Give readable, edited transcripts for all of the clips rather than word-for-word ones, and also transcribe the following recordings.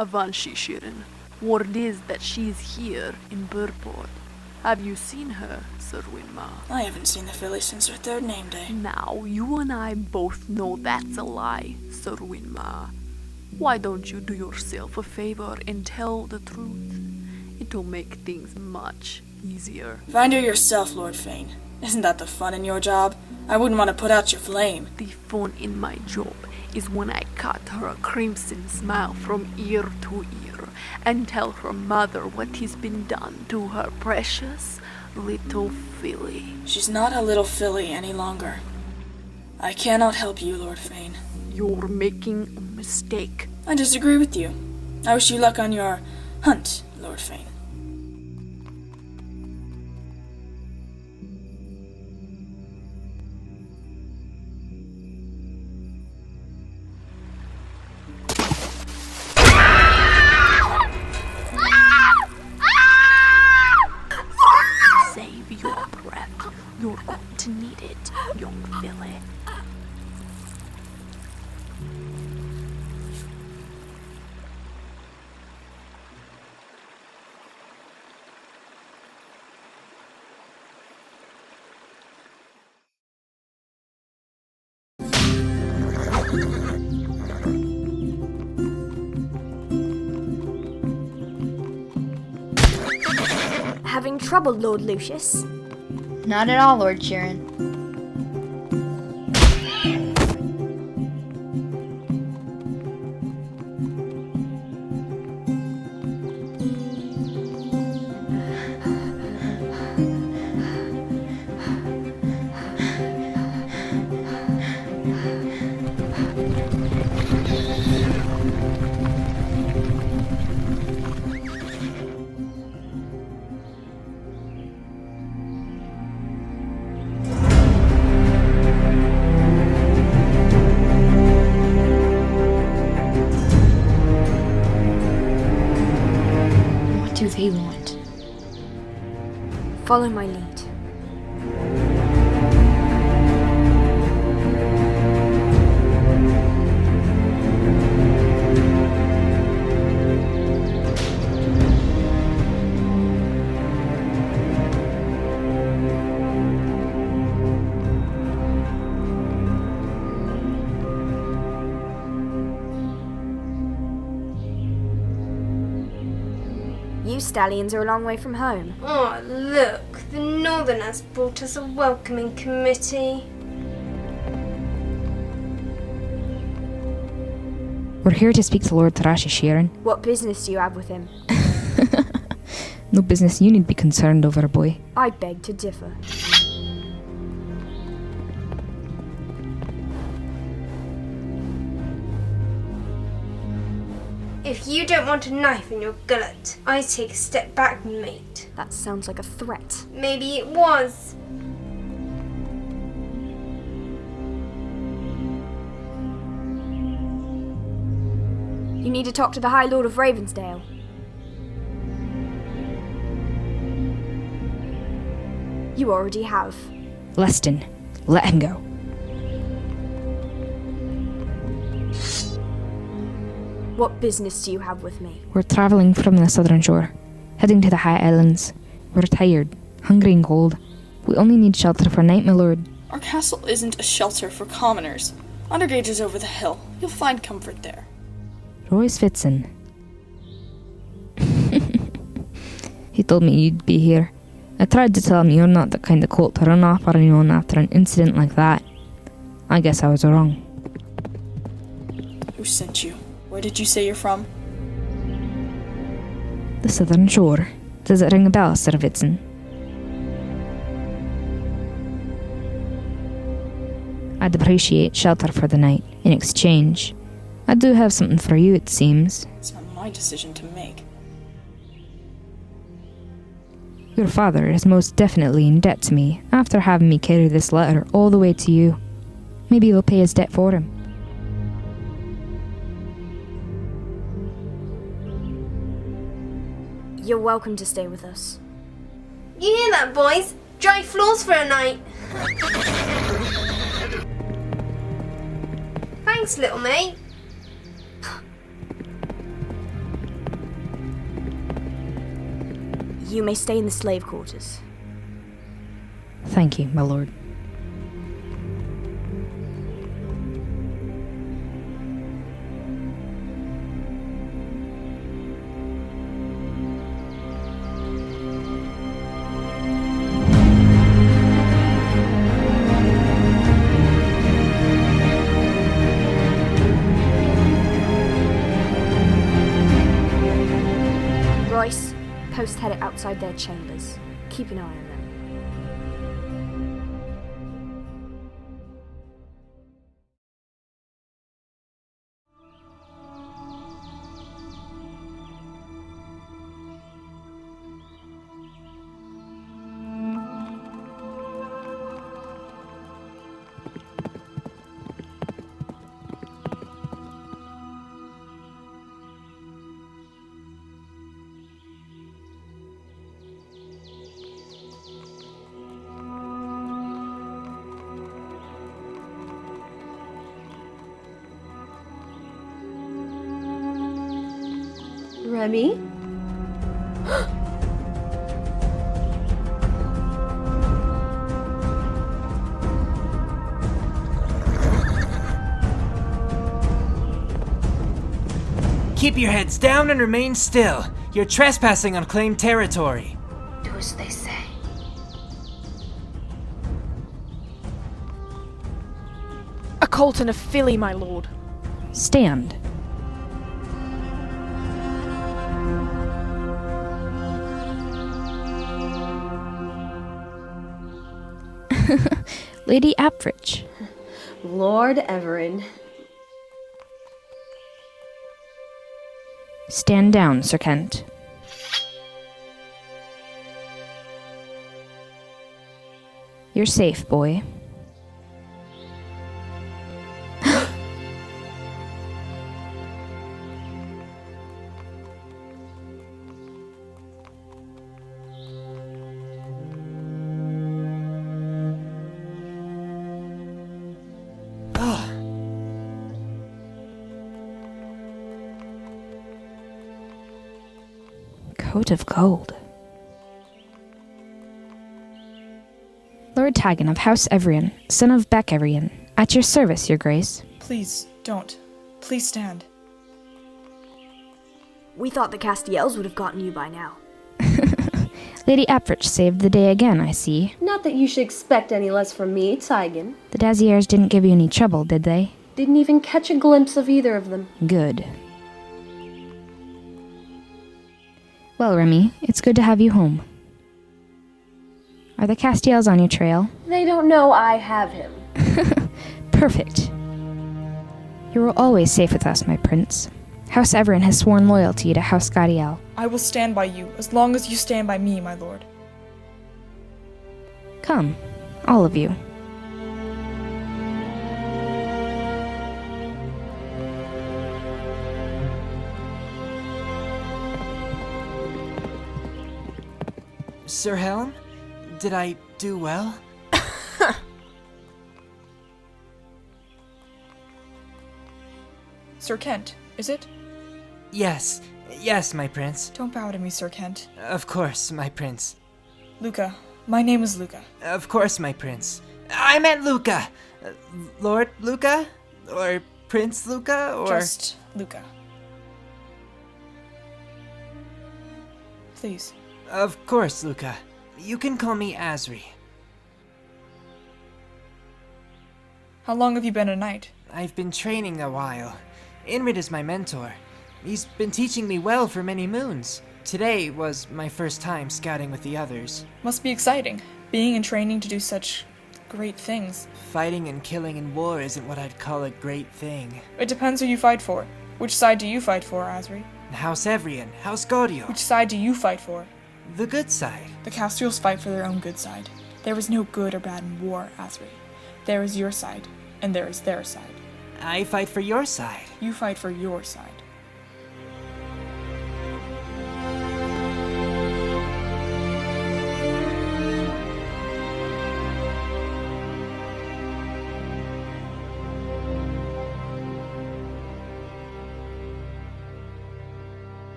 Avanshi Shirin. Word is that she's here in Burport. Have you seen her, Sir Winmar? I haven't seen the Philly since her third name day. Now, you and I both know that's a lie, Sir Winmar. Why don't you do yourself a favor and tell the truth? It'll make things much easier. Find her yourself, Lord Fane. Isn't that the fun in your job? I wouldn't want to put out your flame. The fun in my job is when I cut her a crimson smile from ear to ear and tell her mother what has been done to her precious little filly. She's not a little filly any longer. I cannot help you, Lord Fane. You're making a mistake. I disagree with you. I wish you luck on your hunt, Lord Fane. Save your breath. You're going to need it, young filly. Having trouble, Lord Lucius? Not at all, Lord Sheeran. What do they want? Follow my lead. You stallions are a long way from home. Oh, look, the Northerners brought us a welcoming committee. We're here to speak to Lord Thrashi Sheeran. What business do you have with him? No business you need be concerned over, boy. I beg to differ. If you don't want a knife in your gullet, I take a step back, mate. That sounds like a threat. Maybe it was. You need to talk to the High Lord of Ravensdale. You already have. Leston, let him go. What business do you have with me? We're travelling from the southern shore, heading to the High Islands. We're tired, hungry and cold. We only need shelter for night, my lord. Our castle isn't a shelter for commoners. Undergate is over the hill. You'll find comfort there. Royce Fitzen. He told me you'd be here. I tried to tell him you're not the kind of colt to run off on your own after an incident like that. I guess I was wrong. Who sent you? Where did you say you're from? The southern shore. Does it ring a bell, Sir Fitzen? I'd appreciate shelter for the night. In exchange, I do have something for you, it seems. It's not my decision to make. Your father is most definitely in debt to me after having me carry this letter all the way to you. Maybe you'll pay his debt for him. You're welcome to stay with us. You hear that, boys? Dry floors for a night. Thanks, little mate. You may stay in the slave quarters. Thank you, my lord. Royce, post headed outside their chambers. Keep an eye on them. Remy? Keep your heads down and remain still. You're trespassing on claimed territory. Do as they say. A Colton of Philly, my lord. Stand. Lady Apfrich. Lord Everin. Stand down, Sir Kent. You're safe, boy. Coat of gold. Lord Tagan of House Evrian, son of Beck Evrian, at your service, your grace. Please, don't. Please stand. We thought the Castiels would have gotten you by now. Lady Apfrich saved the day again, I see. Not that you should expect any less from me, Tygan. The Daziers didn't give you any trouble, did they? Didn't even catch a glimpse of either of them. Good. Well, Remy, it's good to have you home. Are the Castiels on your trail? They don't know I have him. Perfect. You are always safe with us, my prince. House Everin has sworn loyalty to House Gadiel. I will stand by you as long as you stand by me, my lord. Come, all of you. Sir Helm? Did I do well? Sir Kent, is it? Yes, my prince. Don't bow to me, Sir Kent. Of course, my prince. Luca. My name is Luca. Of course, my prince. I meant Luca! Lord Luca? Or Prince Luca? Or... Just Luca. Please. Of course, Luca. You can call me Asri. How long have you been a knight? I've been training a while. Inrid is my mentor. He's been teaching me well for many moons. Today was my first time scouting with the others. Must be exciting, being in training to do such great things. Fighting and killing in war isn't what I'd call a great thing. It depends who you fight for. Which side do you fight for, Asri? House Evrian, House Gaudio. Which side do you fight for? The good side. The Castiels fight for their own good side. There is no good or bad in war, Asri. There is your side, and there is their side. I fight for your side. You fight for your side.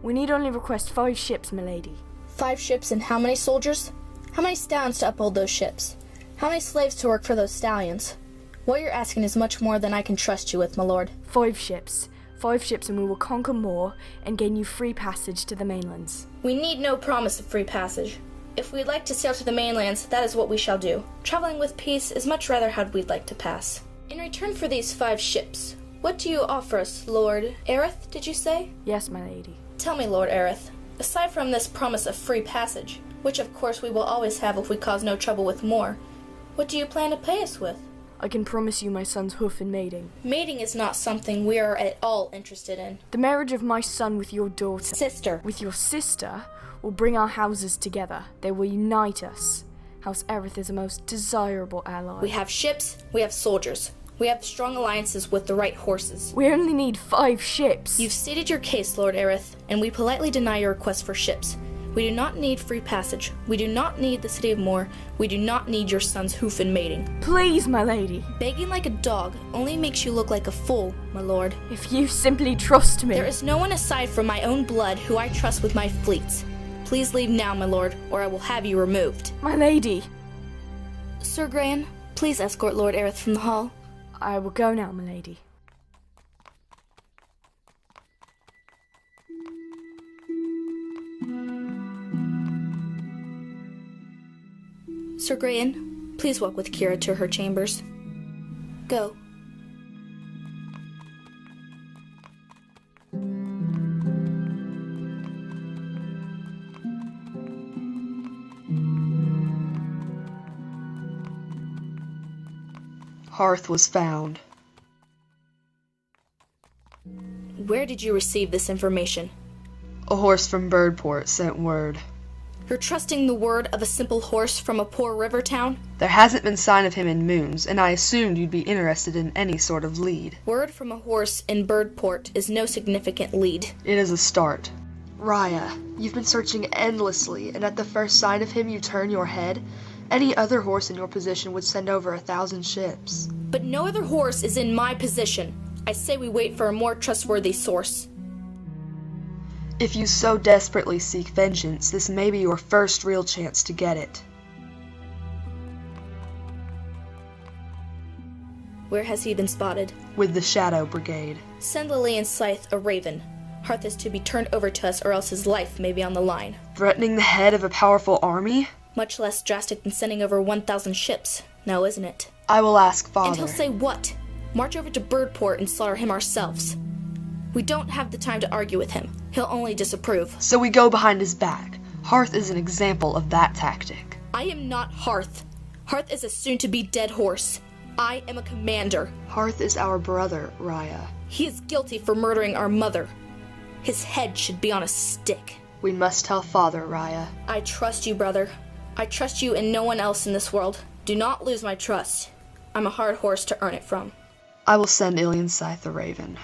We need only request 5 ships, milady. 5 ships and how many soldiers? How many stallions to uphold those ships? How many slaves to work for those stallions? What you're asking is much more than I can trust you with, my lord. 5 ships. 5 ships and we will conquer more and gain you free passage to the mainlands. We need no promise of free passage. If we'd like to sail to the mainlands, that is what we shall do. Traveling with peace is much rather how we'd like to pass. In return for these 5 ships, what do you offer us, Lord Aerith, did you say? Yes, my lady. Tell me, Lord Aerith, aside from this promise of free passage, which of course we will always have if we cause no trouble with more, what do you plan to pay us with? I can promise you my son's hoof and mating. Mating is not something we are at all interested in. The marriage of my son with your daughter, Sister. with your sister, will bring our houses together. They will unite us. House Aerith is a most desirable ally. We have ships, we have soldiers. We have strong alliances with the right horses. We only need 5 ships. You've stated your case, Lord Aerith, and we politely deny your request for ships. We do not need free passage. We do not need the city of Moor. We do not need your son's hoof and mating. Please, my lady. Begging like a dog only makes you look like a fool, my lord. If you simply trust me. There is no one aside from my own blood who I trust with my fleets. Please leave now, my lord, or I will have you removed. My lady. Sir Grayan, please escort Lord Aerith from the hall. I will go now, my lady. Sir Grayan, please walk with Kira to her chambers. Go. Hearth was found. Where did you receive this information? A horse from Birdport sent word. You're trusting the word of a simple horse from a poor river town? There hasn't been sign of him in moons, and I assumed you'd be interested in any sort of lead. Word from a horse in Birdport is no significant lead. It is a start. Raya, you've been searching endlessly, and at the first sign of him you turn your head? Any other horse in your position would send over 1,000 ships. But no other horse is in my position. I say we wait for a more trustworthy source. If you so desperately seek vengeance, this may be your first real chance to get it. Where has he been spotted? With the Shadow Brigade. Send Lillian Scythe a raven. Hearth is to be turned over to us or else his life may be on the line. Threatening the head of a powerful army? Much less drastic than sending over 1,000 ships. No, isn't it? I will ask Father. And he'll say what? March over to Birdport and slaughter him ourselves. We don't have the time to argue with him. He'll only disapprove. So we go behind his back. Hearth is an example of that tactic. I am not Hearth. Hearth is a soon-to-be dead horse. I am a commander. Hearth is our brother, Raya. He is guilty for murdering our mother. His head should be on a stick. We must tell Father, Raya. I trust you, brother. I trust you and no one else in this world. Do not lose my trust. I'm a hard horse to earn it from. I will send Ilian Scythe a raven.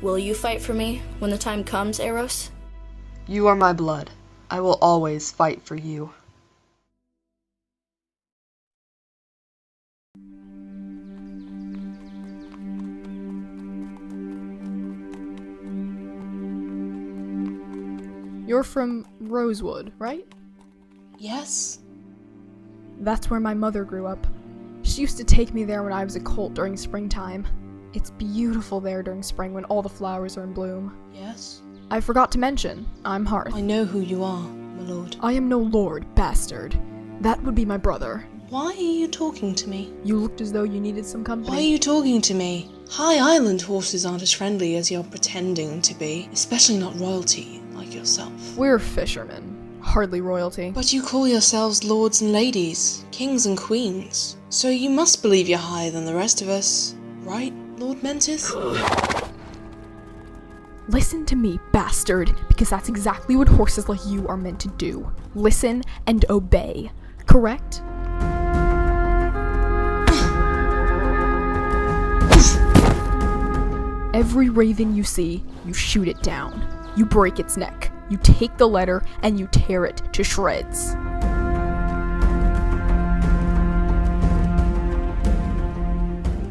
Will you fight for me when the time comes, Eros? You are my blood. I will always fight for you. You're from Rosewood, right? Yes. That's where my mother grew up. She used to take me there when I was a colt during springtime. It's beautiful there during spring when all the flowers are in bloom. Yes. I forgot to mention, I'm Hearth. I know who you are, my lord. I am no lord, bastard. That would be my brother. Why are you talking to me? You looked as though you needed some company. Why are you talking to me? High Island horses aren't as friendly as you're pretending to be, especially not royalty like yourself. We're fishermen, hardly royalty. But you call yourselves lords and ladies, kings and queens. So you must believe you're higher than the rest of us, right, Lord Mentis? Listen to me, bastard, because that's exactly what horses like you are meant to do. Listen and obey. Correct? Every raven you see, you shoot it down. You break its neck. You take the letter and you tear it to shreds.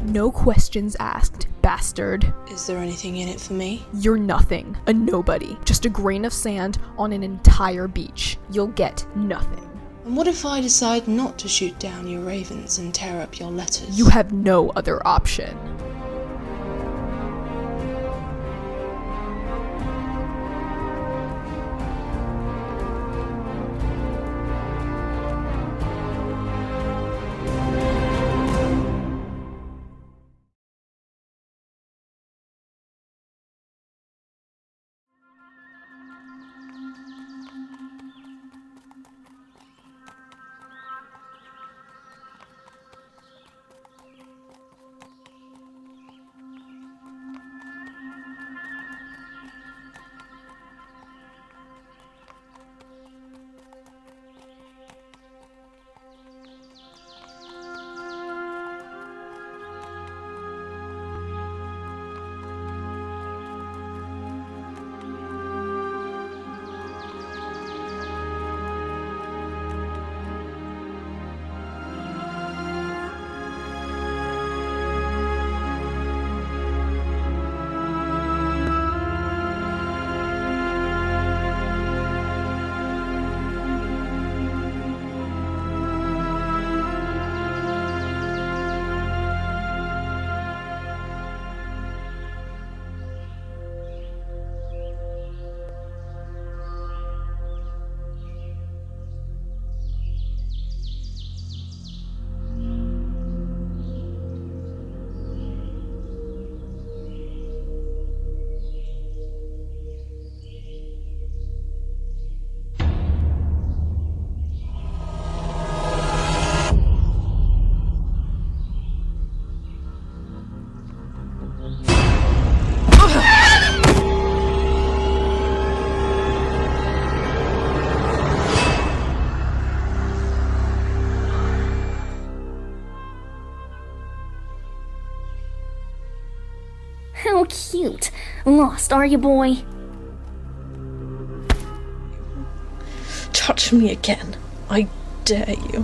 No questions asked, bastard. Is there anything in it for me? You're nothing. A nobody. Just a grain of sand on an entire beach. You'll get nothing. And what if I decide not to shoot down your ravens and tear up your letters? You have no other option. How cute. Lost, are you, boy? Touch me again. I dare you.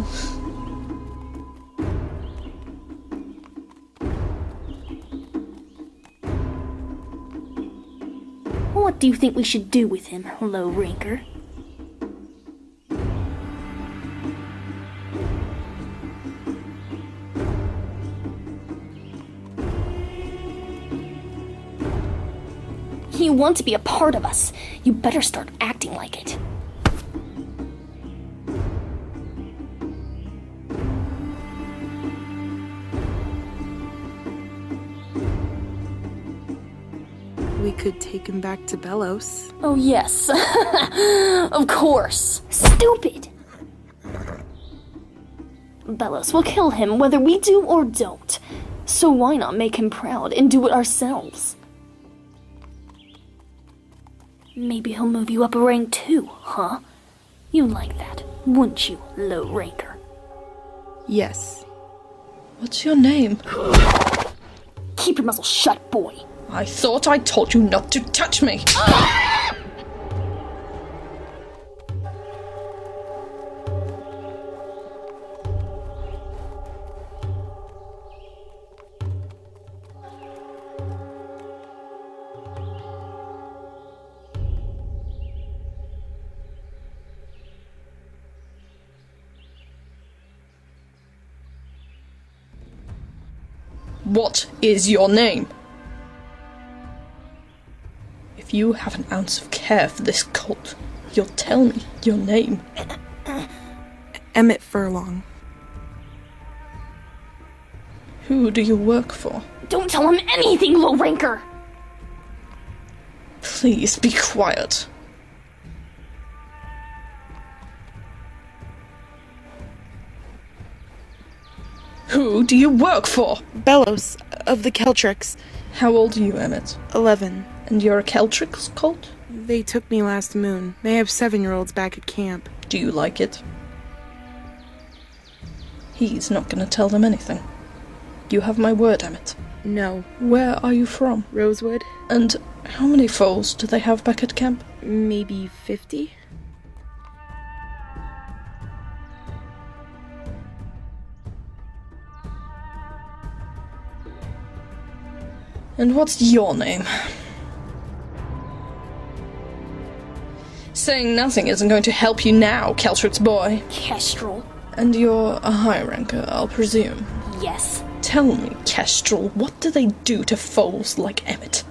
What do you think we should do with him, low ranker? You want to be a part of us. You better start acting like it. We could take him back to Belos. Oh, yes. Of course. Stupid! Belos will kill him whether we do or don't. So why not make him proud and do it ourselves? Maybe he'll move you up a rank too, huh? You'd like that, wouldn't you, low ranker? Yes. What's your name? Keep your muzzle shut, boy. I thought I told you not to touch me. What is your name? If you have an ounce of care for this cult, you'll tell me your name. Emmett Furlong. Who do you work for? Don't tell him anything, low ranker! Please be quiet. Who do you work for? Belos, of the Celtrix. How old are you, Emmett? 11. And you're a Celtrix cult? They took me last moon. They have 7-year-olds back at camp. Do you like it? He's not gonna tell them anything. You have my word, Emmett. No. Where are you from? Rosewood. And how many foals do they have back at camp? Maybe 50? And what's your name? Saying nothing isn't going to help you now, Keltrick's boy. Kestrel. And you're a high ranker, I'll presume. Yes. Tell me, Kestrel, what do they do to foals like Emmett?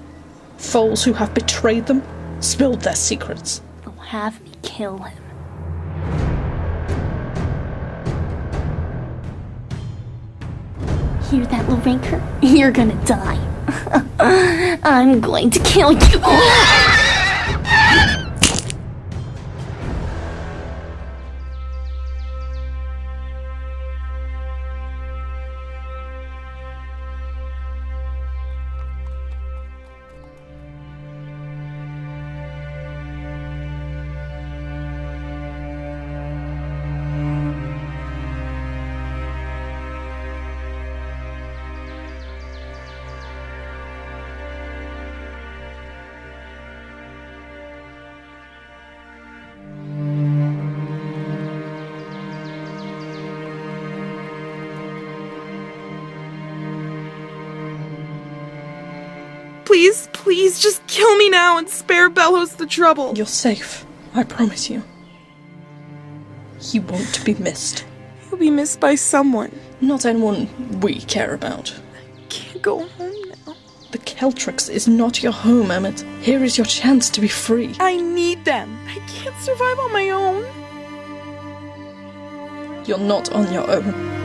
Foals who have betrayed them, spilled their secrets. They'll have me kill him. Hear that, Lorinker? You're gonna die. I'm going to kill you. Please, please, just kill me now and spare Bellows the trouble. You're safe, I promise you. He won't be missed. He'll be missed by someone. Not anyone we care about. I can't go home now. The Keltricks is not your home, Emmett. Here is your chance to be free. I need them. I can't survive on my own. You're not on your own.